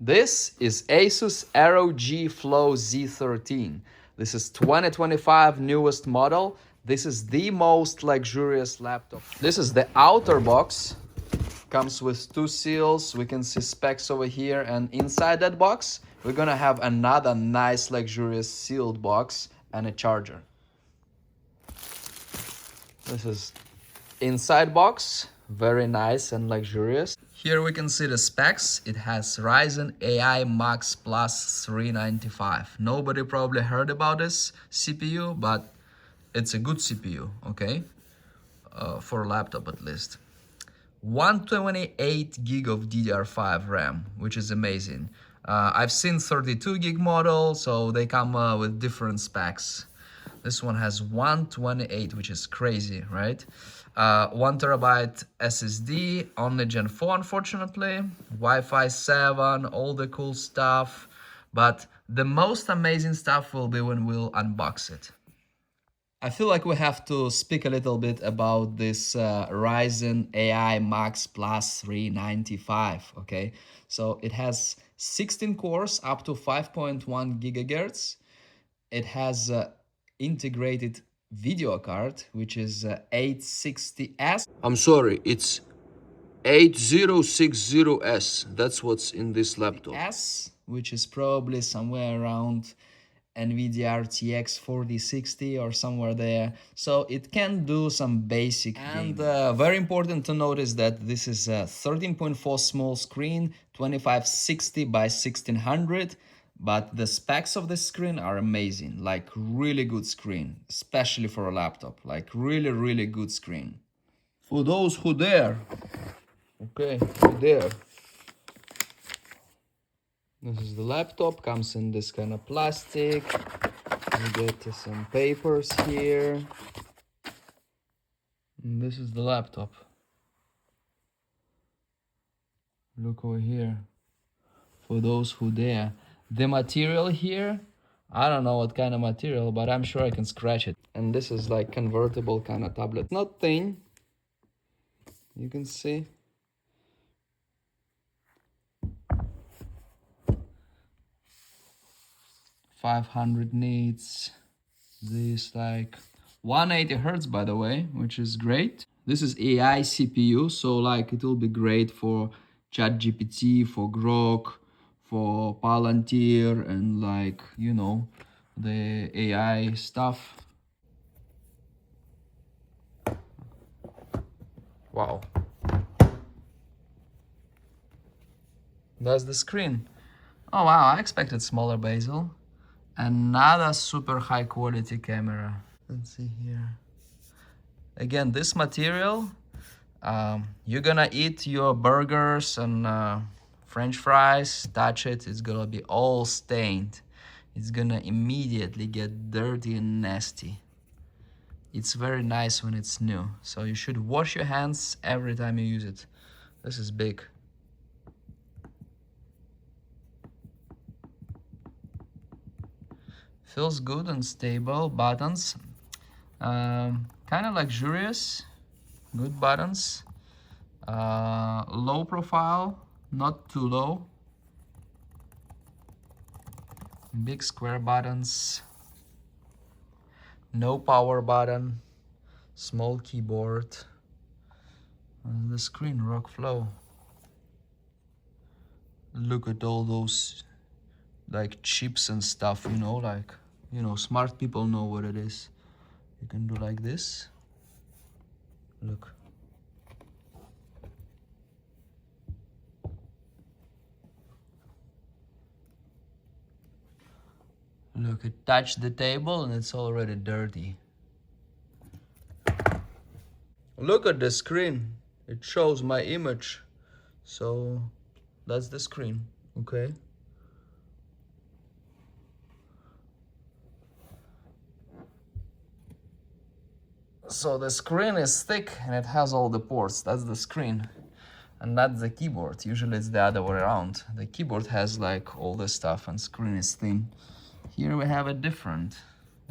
This is ASUS ROG Flow Z13. This is 2025 newest model. This is the most luxurious laptop. This is the outer box. Comes with two seals. We can see specs over here, and inside that box we're gonna have another nice luxurious sealed box and a charger. This is inside box, very nice and luxurious. Here we can see the specs. It has Ryzen AI MAX Plus 395. Nobody probably heard about this CPU, but it's a good CPU, okay? For a laptop at least. 128 gig of DDR5 RAM, which is amazing. I've seen 32 gig model, so they come with different specs. This one has 128, which is crazy, right? 1 terabyte SSD, only Gen 4, unfortunately. Wi-Fi 7, all the cool stuff. But the most amazing stuff will be when we'll unbox it. I feel like we have to speak a little bit about this Ryzen AI MAX Plus 395, okay? So it has 16 cores up to 5.1 gigahertz. It has integrated video card, which is 860S. I'm sorry, it's 8060S. That's what's in this laptop. S, which is probably somewhere around NVIDIA RTX 4060 or somewhere there. So it can do some basic and very important to notice that this is a 13.4 small screen, 2560 by 1600. But the specs of this screen are amazing, like really good screen, especially for a laptop, like really good screen. For those who dare, okay, who dare. This is the laptop, comes in this kind of plastic. You get some papers here. And this is the laptop. Look over here. For those who dare. The material here, I don't know what kind of material, but I'm sure I can scratch it. And this is like convertible kind of tablet. Not thin. You can see. .500 nits. This like 180 hertz, by the way, which is great. This is AI CPU, so like it will be great for ChatGPT, for Grok, for Palantir, and like, you know, the AI stuff. Wow. That's the screen. Oh wow, I expected smaller bezel. Another super high quality camera. Let's see here. Again, this material, you're gonna eat your burgers and French fries, touch it, it's gonna be all stained. It's gonna immediately get dirty and nasty. It's very nice when it's new, so you should wash your hands every time you use it. This is big. Feels good and stable. Buttons, kind of luxurious. Good buttons. Low profile, not too low. Big square buttons. No power button. Small keyboard. The screen, ROG Flow. Look at all those like chips and stuff, you know, like, you know, smart people know what it is. You can do like this. Look. Look, it touched the table and it's already dirty. Look at the screen. It shows my image. So that's the screen, okay? So the screen is thick and it has all the ports. That's the screen. And that's the keyboard. Usually it's the other way around. The keyboard has like all this stuff and screen is thin. Here we have it different.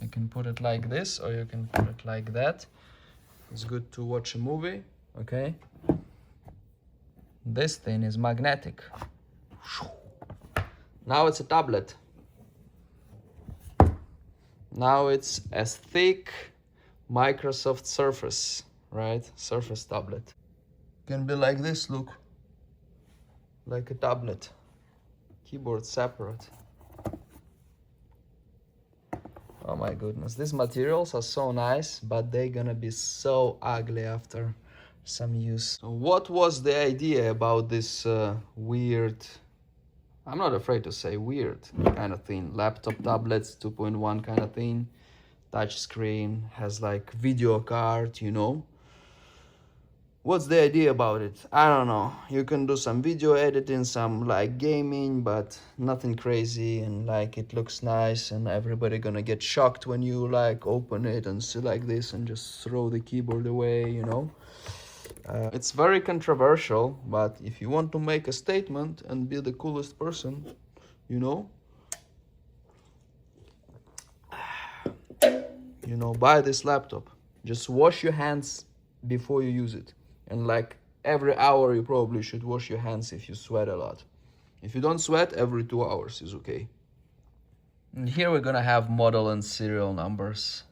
You can put it like this or you can put it like that. It's good to watch a movie, okay? This thing is magnetic. Now it's a tablet. Now it's as thick Microsoft Surface, right? Surface tablet. Can be like this, look. Like a tablet. Keyboard separate. Oh my goodness, these materials are so nice, but they're gonna be so ugly after some use. So what was the idea about this weird, I'm not afraid to say weird kind of thing, laptop tablets 2.1 kind of thing, touch screen, has like video card, you know? What's the idea about it? I don't know. You can do some video editing, some like gaming, but nothing crazy, and like it looks nice, and everybody gonna get shocked when you like open it and see like this and just throw the keyboard away, you know? It's very controversial, but if you want to make a statement and be the coolest person, you know, buy this laptop. Just wash your hands before you use it. And like every hour, you probably should wash your hands if you sweat a lot. If you don't sweat, every 2 hours is okay. And here we're gonna have model and serial numbers.